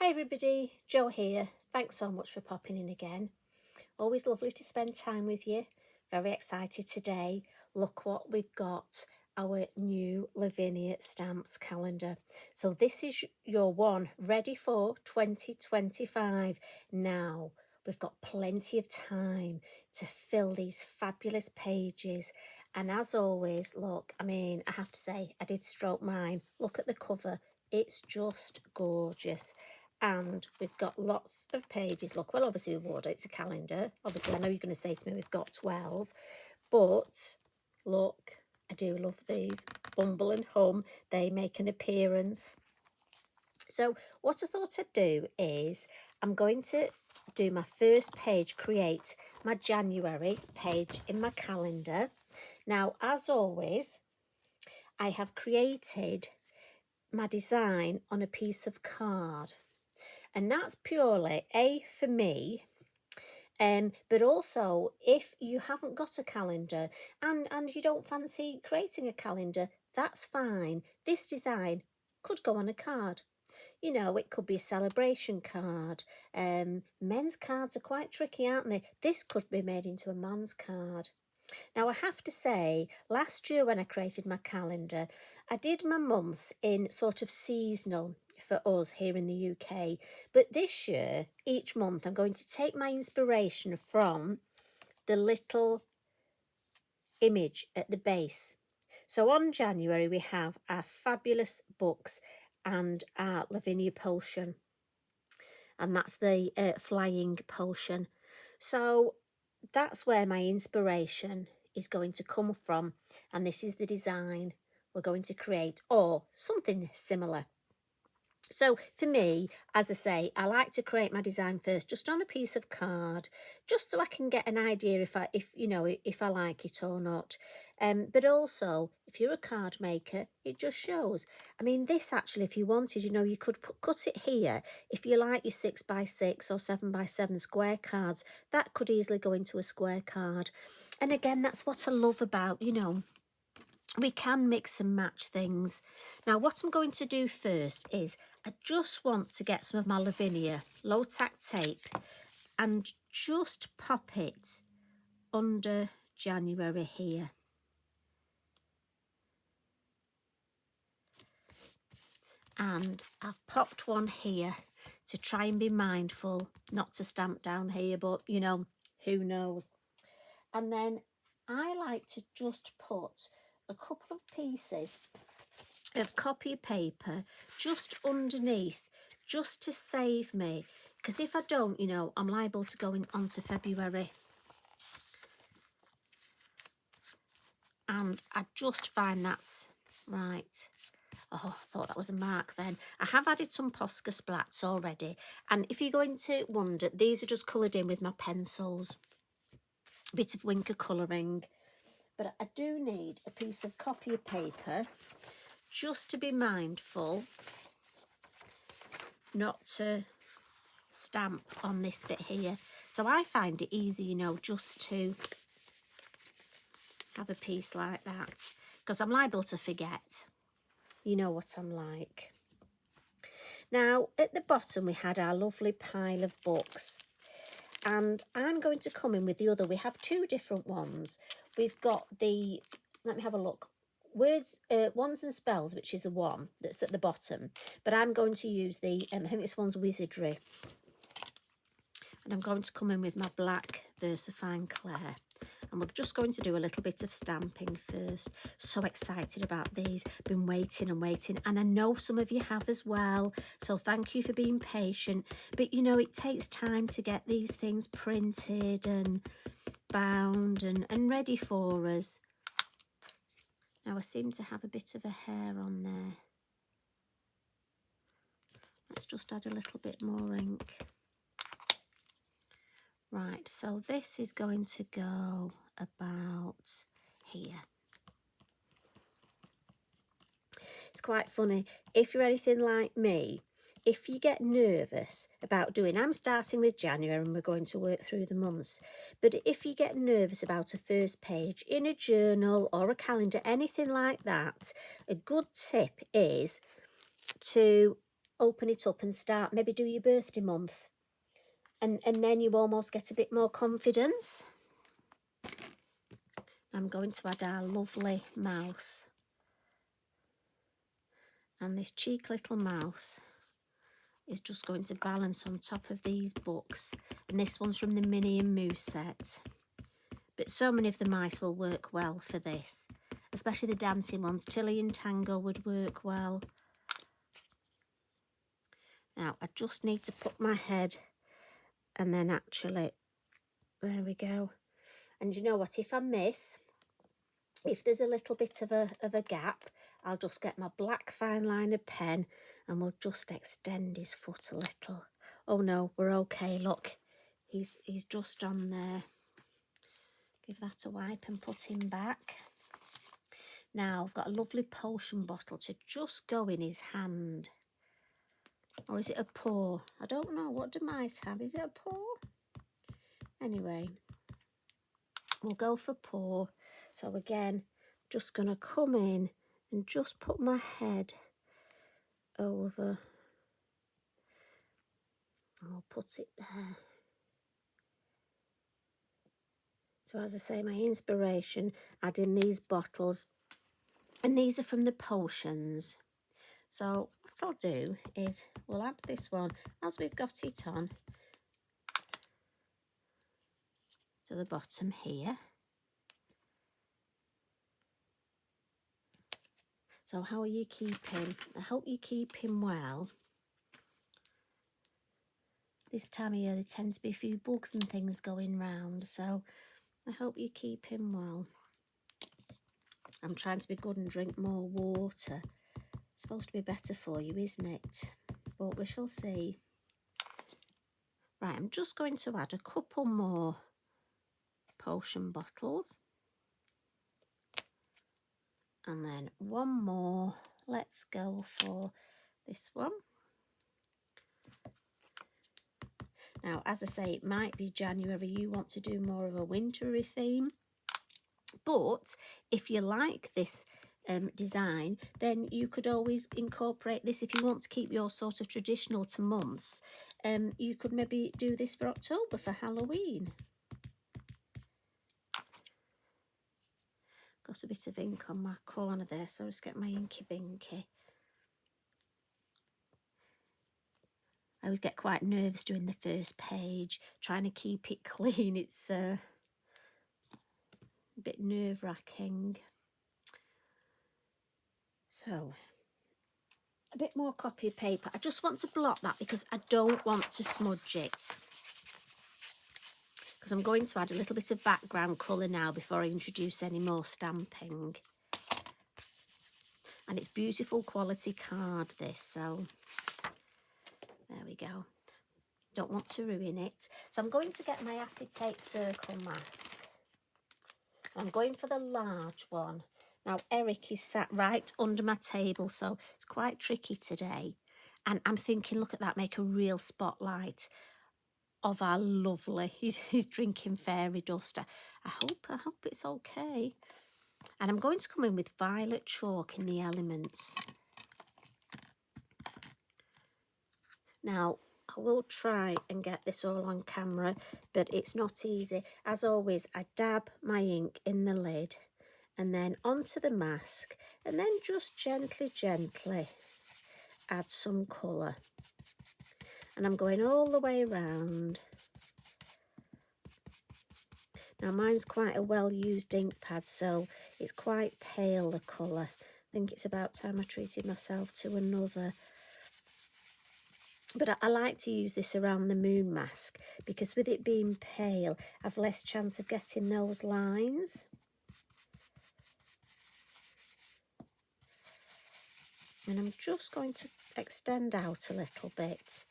Hi everybody, Jo here. Thanks so much for popping in again. Always lovely to spend time with you. Very excited today. Look what we've got, our new Lavinia stamps calendar. So this is your one ready for 2025. Now, we've got plenty of time to fill these fabulous pages. And as always, look, I have to say, I did stroke mine. Look at the cover. It's just gorgeous. And we've got lots of pages. Look, well, obviously we would. It's a calendar. Obviously, I know you're going to say to me we've got 12. But look, I do love these. Bumble and Hum, they make an appearance. So what I thought I'd do is I'm going to do my first page, create my January page in my calendar. Now, as always, I have created my design on a piece of card. And that's purely for me, but also if you haven't got a calendar and you don't fancy creating a calendar, that's fine. This design could go on a card. You know, it could be a celebration card. Men's cards are quite tricky, aren't they? This could be made into a man's card. Now, I have to say, last year when I created my calendar, I did my months in sort of seasonal for us here in the UK. But this year, each month, I'm going to take my inspiration from the little image at the base. So on January, we have our fabulous books and our Lavinia potion. And that's the flying potion. So that's where my inspiration is going to come from, and this is the design we're going to create, or something similar. So for me, as I say, I like to create my design first, just on a piece of card, just so I can get an idea if I like it or not. But also, if you're a card maker, it just shows. I mean, this actually, if you wanted, you could cut it here. If you like your 6x6 or 7x7 square cards, that could easily go into a square card. And again, that's what I love about, we can mix and match things. Now, what I'm going to do first is I just want to get some of my Lavinia low tack tape and just pop it under January here. And I've popped one here to try and be mindful not to stamp down here, but who knows. And then I like to just put a couple of pieces of copy paper just underneath, just to save me, because if I don't, I'm liable to go on to February. And I just find that's right. Oh, I thought that was a mark then. I have added some Posca splats already, and if you're going to wonder, these are just coloured in with my pencils, a bit of Wink of colouring. But I do need a piece of copy paper just to be mindful not to stamp on this bit here. So I find it easy, just to have a piece like that, because I'm liable to forget. You know what I'm like. Now, at the bottom, we had our lovely pile of books. And I'm going to come in with the other. We have two different ones. We've got the, let me have a look, words, Wands and Spells, which is the one that's at the bottom. But I'm going to use the, I think this one's Wizardry. And I'm going to come in with my black VersaFine Claire. And we're just going to do a little bit of stamping first. So excited about these. Been waiting and waiting. And I know some of you have as well. So thank you for being patient. But, it takes time to get these things printed and bound and ready for us. Now, I seem to have a bit of a hair on there. Let's just add a little bit more ink. Right, so this is going to go about here. It's quite funny. If you're anything like me, if you get nervous about doing, I'm starting with January and we're going to work through the months, but if you get nervous about a first page in a journal or a calendar, anything like that, a good tip is to open it up and start, maybe do your birthday month. And then you almost get a bit more confidence. I'm going to add our lovely mouse. And this cheeky little mouse is just going to balance on top of these books. And this one's from the Minnie and Moo set. But so many of the mice will work well for this, especially the dancing ones. Tilly and Tango would work well. Now, I just need to put my head and then actually, there we go. And you know what, if I miss, if there's a little bit of a gap, I'll just get my black fine liner pen and we'll just extend his foot a little. Oh no, we're okay, look, he's just on there. Give that a wipe and put him back. Now, I've got a lovely potion bottle to just go in his hand. Or is it a paw? I don't know. What do mice have? Is it a paw? Anyway, we'll go for paw. So again, just going to come in and just put my head over. I'll put it there. So as I say, my inspiration, adding these bottles. And these are from the potions. So what I'll do is we'll add this one as we've got it on to the bottom here. So how are you keeping? I hope you keep him well. This time of year there tend to be a few bugs and things going round, so I hope you keep him well. I'm trying to be good and drink more water. It's supposed to be better for you, isn't it? But we shall see. Right, I'm just going to add a couple more potion bottles. And then one more. Let's go for this one. Now, as I say, it might be January. You want to do more of a wintry theme. But if you like this design, then you could always incorporate this. If you want to keep your sort of traditional to months, you could maybe do this for October for Halloween. Got a bit of ink on my corner there, so I'll just get my inky binky. I always get quite nervous doing the first page, trying to keep it clean. It's a bit nerve-wracking. So, a bit more copy paper. I just want to blot that because I don't want to smudge it. Because I'm going to add a little bit of background colour now before I introduce any more stamping. And it's beautiful quality card, this, so there we go. Don't want to ruin it. So I'm going to get my acetate circle mask. I'm going for the large one. Now, Eric is sat right under my table, so it's quite tricky today. And I'm thinking, look at that, make a real spotlight of our lovely, he's drinking fairy dust. I hope it's okay. And I'm going to come in with violet chalk in the elements. Now, I will try and get this all on camera, but it's not easy. As always, I dab my ink in the lid and then onto the mask, and then just gently add some colour. And I'm going all the way around. Now mine's quite a well-used ink pad, so it's quite pale, the colour. I think it's about time I treated myself to another. But I like to use this around the moon mask because with it being pale, I've less chance of getting those lines. And I'm just going to extend out a little bit.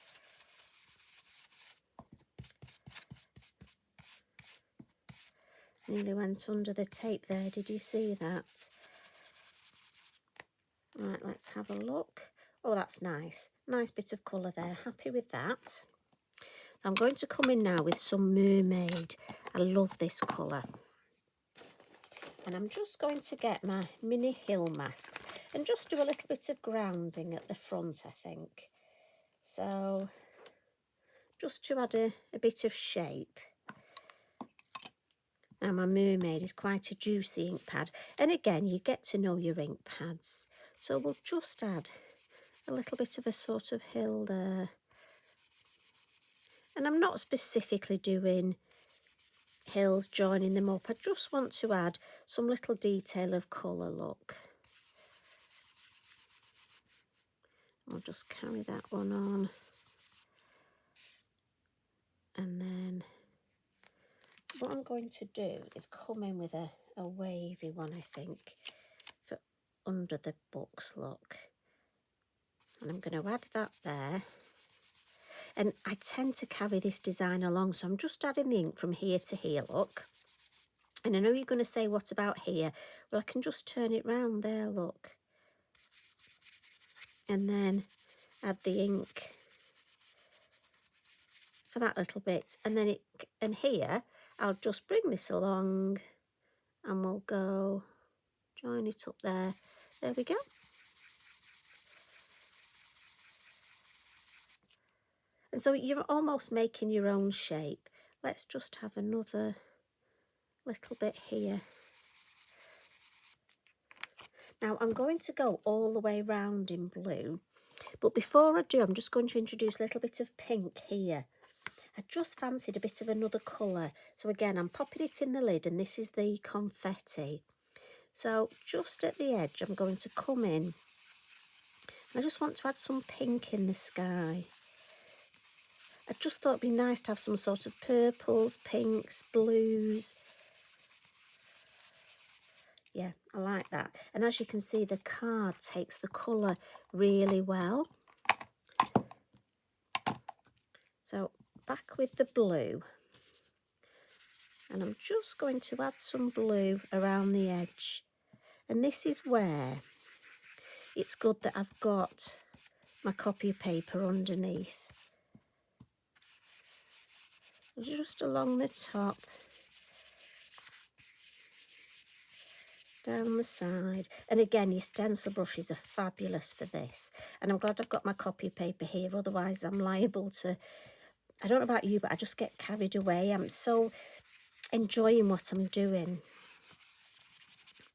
Nearly went under the tape there, did you see that? Right, let's have a look. Oh, that's nice. Nice bit of colour there. Happy with that. I'm going to come in now with some mermaid. I love this colour. And I'm just going to get my mini hill masks and just do a little bit of grounding at the front, I think. So just to add a bit of shape. Now my mermaid is quite a juicy ink pad, and again you get to know your ink pads, so we'll just add a little bit of a sort of hill there. And I'm not specifically doing hills, joining them up, I just want to add some little detail of colour, look. I'll just carry that one on, and then what I'm going to do is come in with a wavy one, I think, for under the books, look. And I'm going to add that there. And I tend to carry this design along, so I'm just adding the ink from here to here, look. And I know you're going to say, what about here? Well, I can just turn it round there, look. And then add the ink for that little bit. And then here, I'll just bring this along and we'll go join it up there. There we go. And so you're almost making your own shape. Let's just have another little bit here. Now I'm going to go all the way round in blue, but before I do, I'm just going to introduce a little bit of pink here. I just fancied a bit of another colour. So again, I'm popping it in the lid, and this is the confetti. So just at the edge, I'm going to come in. I just want to add some pink in the sky. I just thought it'd be nice to have some sort of purples, pinks, blues. Yeah, I like that. And as you can see, the card takes the colour really well. So back with the blue. And I'm just going to add some blue around the edge. And this is where it's good that I've got my copy of paper underneath. Just along the top, down the side. And again, your stencil brushes are fabulous for this. And I'm glad I've got my copy of paper here, otherwise I'm liable to, I don't know about you, but I just get carried away. I'm so enjoying what I'm doing.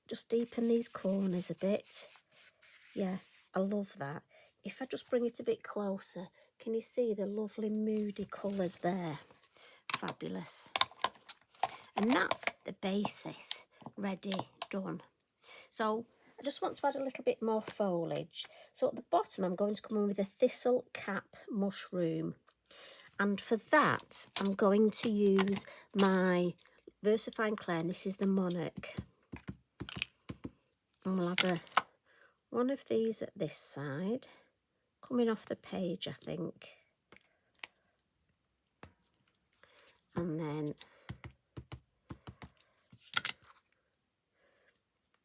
Just deepen these corners a bit. Yeah, I love that. If I just bring it a bit closer, can you see the lovely moody colours there? Fabulous. And that's the basis ready, done. So I just want to add a little bit more foliage. So at the bottom, I'm going to come in with a thistle cap mushroom. And for that, I'm going to use my VersaFine Clay, and this is the Monarch. And we'll have one of these at this side, coming off the page, I think. And then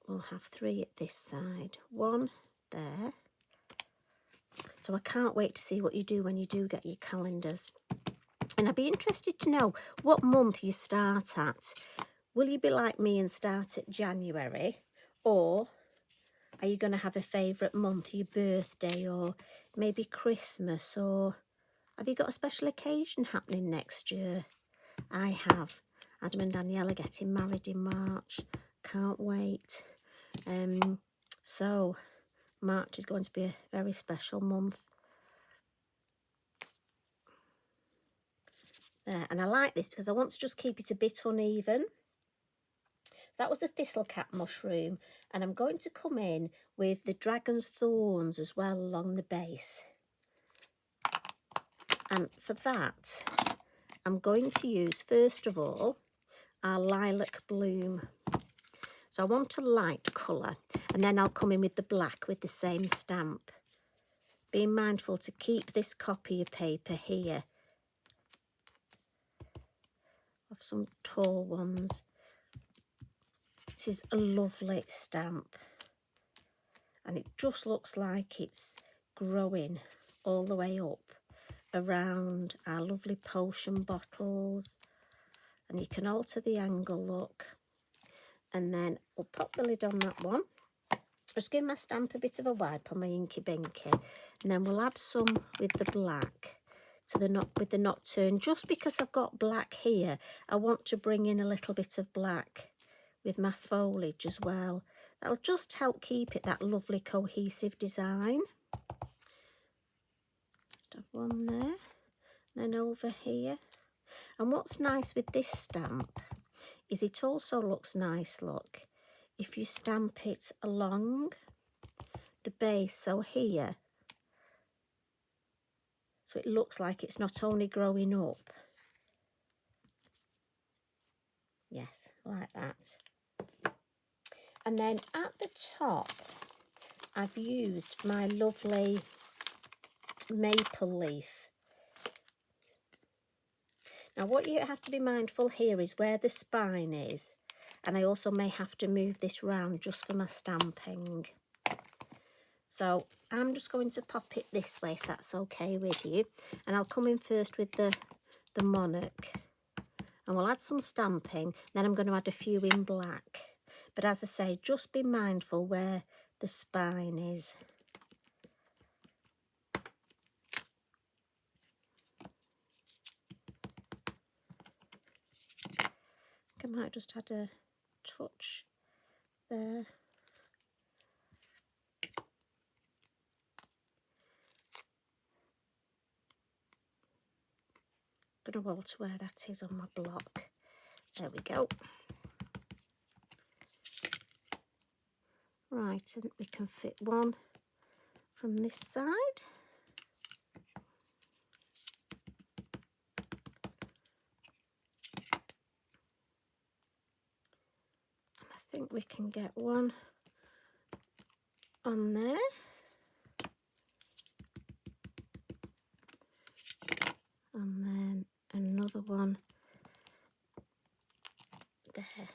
we'll have 3 at this side, 1 there. So I can't wait to see what you do when you do get your calendars. And I'd be interested to know what month you start at. Will you be like me and start at January? Or are you going to have a favourite month, your birthday, or maybe Christmas? Or have you got a special occasion happening next year? I have. Adam and Danielle are getting married in March. Can't wait. So March is going to be a very special month. There, and I like this because I want to just keep it a bit uneven. That was the thistle cap mushroom, and I'm going to come in with the dragon's thorns as well along the base. And for that, I'm going to use, first of all, our lilac bloom. So I want a light colour, and then I'll come in with the black with the same stamp. Being mindful to keep this copy of paper here. Have some tall ones. This is a lovely stamp, and it just looks like it's growing all the way up around our lovely potion bottles. And you can alter the angle, look. And then we'll pop the lid on that one. Just give my stamp a bit of a wipe on my inky binky, and then we'll add some with the black to the with the nocturne. Just because I've got black here, I want to bring in a little bit of black with my foliage as well. That'll just help keep it that lovely cohesive design. Just have one there, then over here. And what's nice with this stamp is it also looks nice, look, if you stamp it along the base, so here, so it looks like it's not only growing up. Yes, like that. And then at the top, I've used my lovely maple leaf. Now what you have to be mindful here is where the spine is, and I also may have to move this round just for my stamping. So I'm just going to pop it this way if that's okay with you, and I'll come in first with the monarch, and we'll add some stamping, then I'm going to add a few in black. But as I say, just be mindful where the spine is. I might just add a touch there. Going to alter where that is on my block. There we go. Right, and we can fit one from this side. And I think we can get one on there. And then another one there.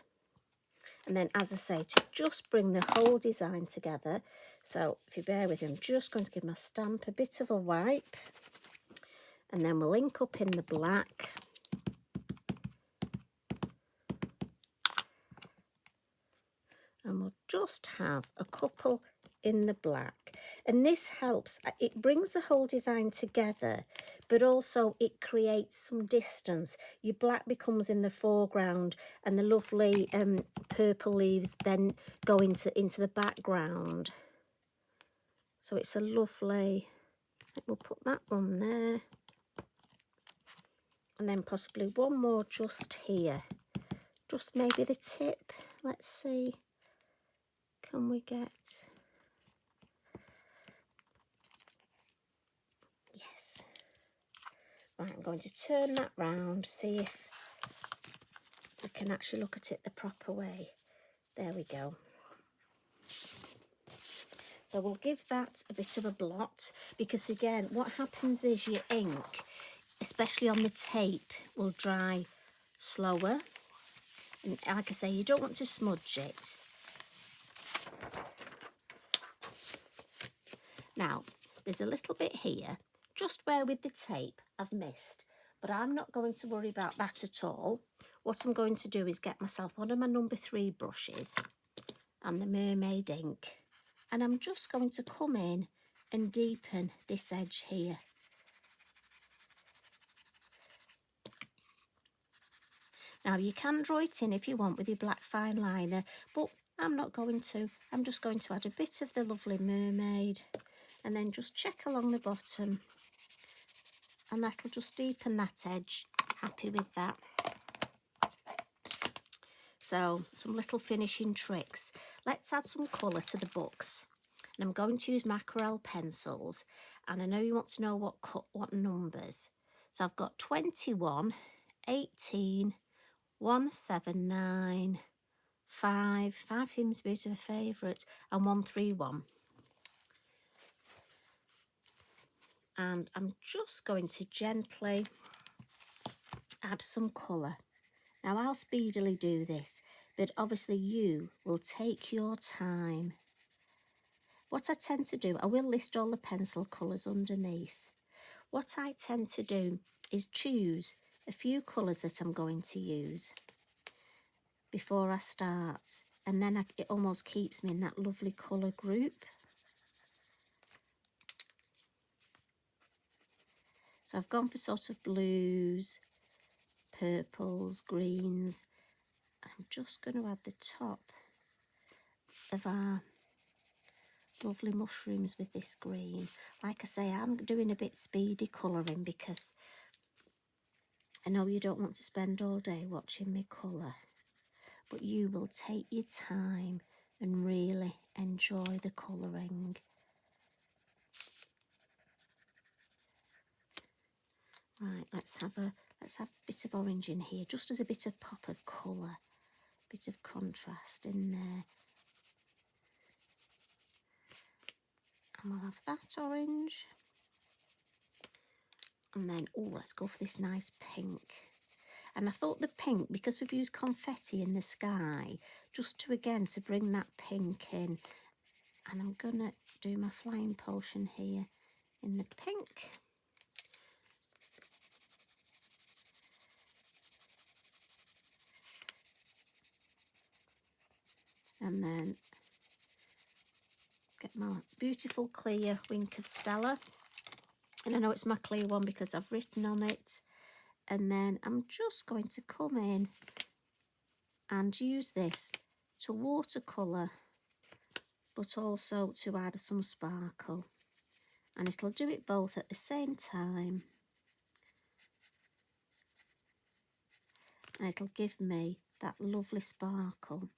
And then, as I say, to just bring the whole design together, so if you bear with me, I'm just going to give my stamp a bit of a wipe, and then we'll ink up in the black. And we'll just have a couple in the black. And this helps, it brings the whole design together, but also it creates some distance. Your black becomes in the foreground, and the lovely purple leaves then go into the background. So it's a lovely, we'll put that one there. And then possibly one more just here. Just maybe the tip. Let's see. Can we get... Yes. Right, I'm going to turn that round, see if I can actually look at it the proper way. There we go. So we'll give that a bit of a blot, because again, what happens is your ink, especially on the tape, will dry slower. And like I say, you don't want to smudge it. Now, there's a little bit here, just where with the tape I've missed, but I'm not going to worry about that at all. What I'm going to do is get myself one of my number 3 brushes and the mermaid ink, and I'm just going to come in and deepen this edge here. Now you can draw it in if you want with your black fine liner, but I'm not going to. I'm just going to add a bit of the lovely mermaid, and then just check along the bottom, and that'll just deepen that edge. Happy with that. So some little finishing tricks. Let's add some colour to the books, and I'm going to use mackerel pencils, and I know you want to know what numbers. So I've got 21, 18, 179, 5 seems to be a bit of a favourite, and 131. And I'm just going to gently add some colour. Now I'll speedily do this, but obviously you will take your time. What I tend to do, I will list all the pencil colours underneath. What I tend to do is choose a few colours that I'm going to use before I start, and then it almost keeps me in that lovely colour group. So I've gone for sort of blues, purples, greens. I'm just going to add the top of our lovely mushrooms with this green. Like I say, I'm doing a bit speedy colouring because I know you don't want to spend all day watching me colour, but you will take your time and really enjoy the colouring. Right, let's have a bit of orange in here, just as a bit of pop of colour, bit of contrast in there. And we'll have that orange. And then, oh, let's go for this nice pink. And I thought the pink, because we've used confetti in the sky, just to bring that pink in. And I'm going to do my flying potion here in the pink. And then get my beautiful clear Wink of Stella. And I know it's my clear one because I've written on it. And then I'm just going to come in and use this to watercolour, but also to add some sparkle. And it'll do it both at the same time. And it'll give me that lovely sparkle.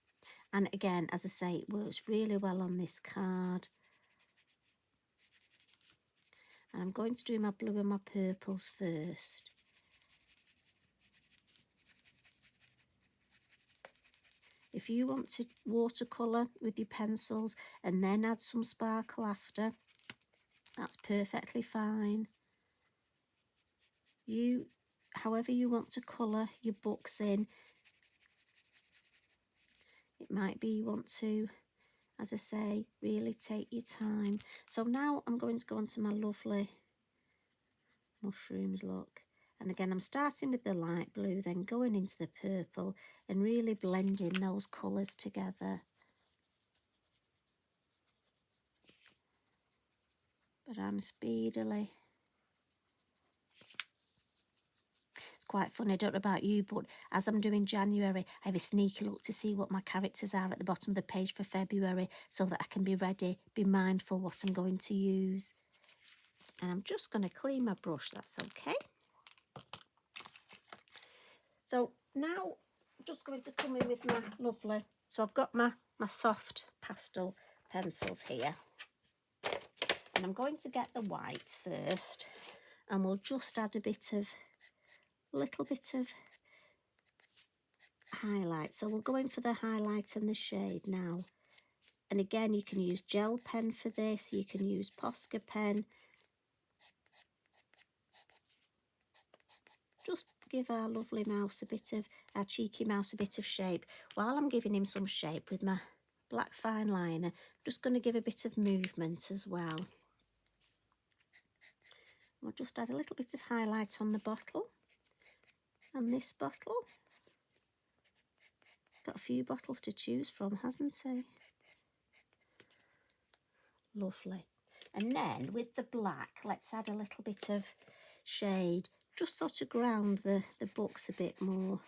And again, as I say, it works really well on this card. And I'm going to do my blue and my purples first. If you want to watercolour with your pencils and then add some sparkle after, that's perfectly fine. However you want to colour your books in, it might be you want to, as I say, really take your time. So now I'm going to go on to my lovely mushrooms, look. And again, I'm starting with the light blue, then going into the purple and really blending those colours together. But I'm speedily. It's quite funny, I don't know about you, but as I'm doing January, I have a sneaky look to see what my characters are at the bottom of the page for February so that I can be ready, be mindful what I'm going to use. And I'm just going to clean my brush, that's okay. So now I'm just going to come in with my lovely, so I've got my soft pastel pencils here. And I'm going to get the white first, and we'll just add a little bit of highlight. So we'll go in for the highlight and the shade now. And again, you can use gel pen for this, you can use Posca pen. Just give our lovely mouse our cheeky mouse a bit of shape. While I'm giving him some shape with my black fine liner, I'm just going to give a bit of movement as well. We'll just add a little bit of highlight on the bottle. And this bottle, got a few bottles to choose from, hasn't he? Lovely. And then with the black, let's add a little bit of shade, just sort of ground the books a bit more.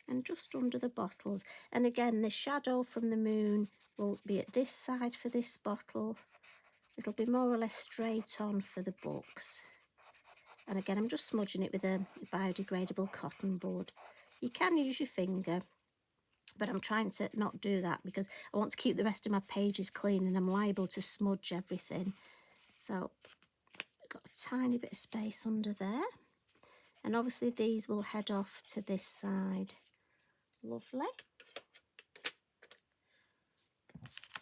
And just under the bottles. And again, the shadow from the moon will be at this side for this bottle. It'll be more or less straight on for the books. And again, I'm just smudging it with a biodegradable cotton bud. You can use your finger, but I'm trying to not do that because I want to keep the rest of my pages clean and I'm liable to smudge everything. So I've got a tiny bit of space under there. And obviously these will head off to this side. Lovely.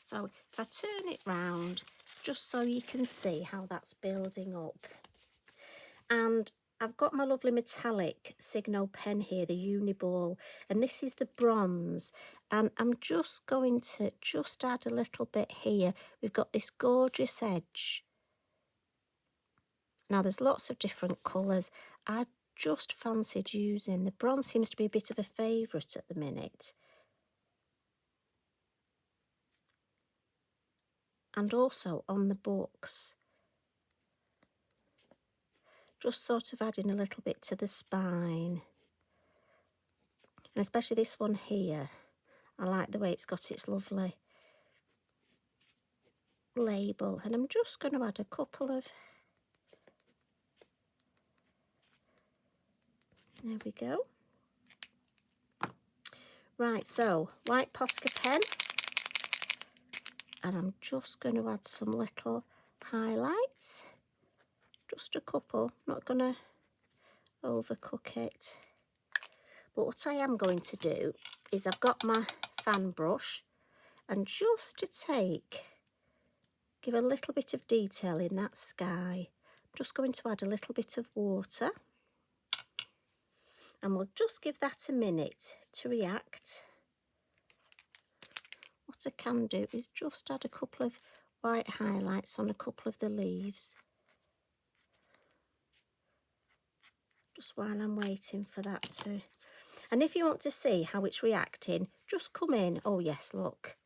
So if I turn it round, just so you can see how that's building up. And I've got my lovely metallic Signo pen here, the Uniball, and this is the bronze. And I'm just going to add a little bit here. We've got this gorgeous edge. Now there's lots of different colours. I just fancied using the bronze, seems to be a bit of a favourite at the minute. and also on the books. Just sort of adding a little bit to the spine. And especially this one here. I like the way it's got its lovely label. And I'm just going to add a couple of... There we go. Right, so white Posca pen. And I'm just going to add some little highlights. Just a couple. Not going to overcook it. But what I am going to do is I've got my fan brush, and just to give a little bit of detail in that sky, I'm just going to add a little bit of water, and we'll just give that a minute to react. What I can do is just add a couple of white highlights on a couple of the leaves, just while I'm waiting for that to... And if you want to see how it's reacting, just come in. Oh yes, look.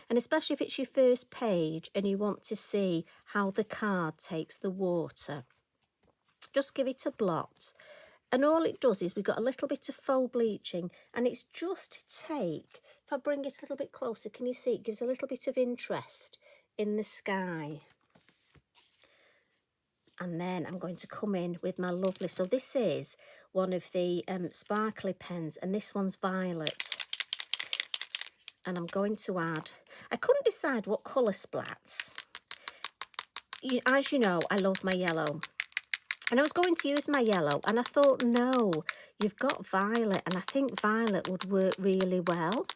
And especially if it's your first page and you want to see how the card takes the water, just give it a blot. And all it does is we've got a little bit of faux bleaching, and it's just to take, if I bring it a little bit closer, can you see it gives a little bit of interest in the sky. And then I'm going to come in with my lovely, so this is one of the sparkly pens, and this one's violet. And I'm going to add, I couldn't decide what colour splats. As you know, I love my yellow. And I was going to use my yellow, and I thought, no, you've got violet, and I think violet would work really well.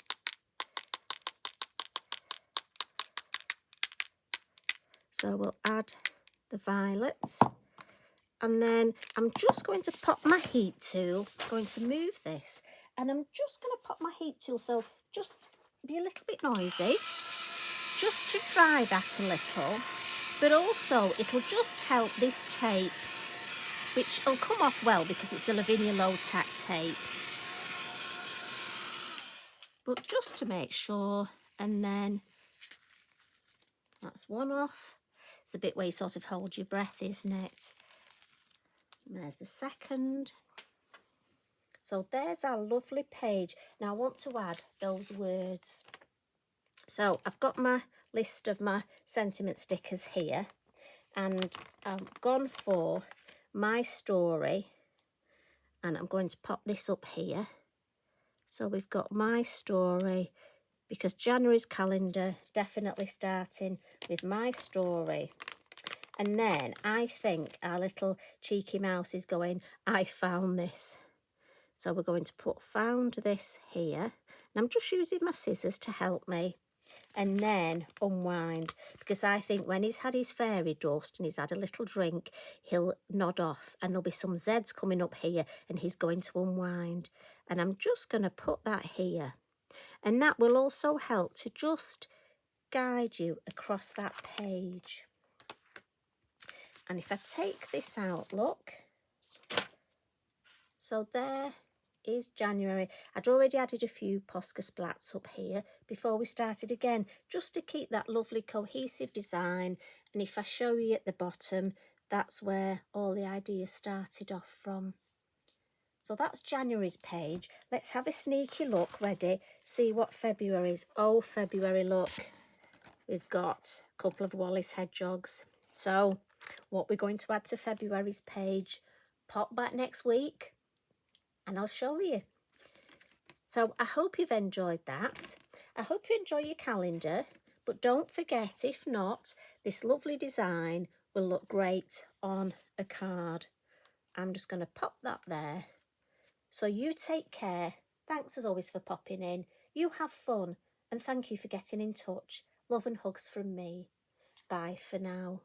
So we'll add the violet. And then I'm just going to pop my heat tool, going to move this, and I'm just going to pop my heat tool, so just be a little bit noisy, just to dry that a little, but also it'll just help this tape, which will come off well because it's the Lavinia low tack tape. But just to make sure, and then that's one off. It's the bit where you sort of hold your breath, isn't it? And there's the second. So there's our lovely page. Now I want to add those words. So I've got my list of my sentiment stickers here, and I've gone for my story, and I'm going to pop this up here. So we've got my story, because January's calendar, definitely starting with my story. And then I think our little cheeky mouse is going, I found this. So we're going to put found this here. And I'm just using my scissors to help me. And then unwind, because I think when he's had his fairy dust and he's had a little drink, he'll nod off, and there'll be some Z's coming up here, and he's going to unwind. And I'm just going to put that here. And that will also help to just guide you across that page. And if I take this out, look, so there is January. I'd already added a few Posca splats up here before we started again, just to keep that lovely cohesive design. And if I show you at the bottom, that's where all the ideas started off from. So that's January's page. Let's have a sneaky look, ready, see what February's. Oh, February, look, we've got a couple of Wallace hedgehogs. So what we're going to add to February's page, pop back next week and I'll show you. So I hope you've enjoyed that. I hope you enjoy your calendar, but don't forget, if not, this lovely design will look great on a card. I'm just going to pop that there. So you take care. Thanks as always for popping in. You have fun, and thank you for getting in touch. Love and hugs from me. Bye for now.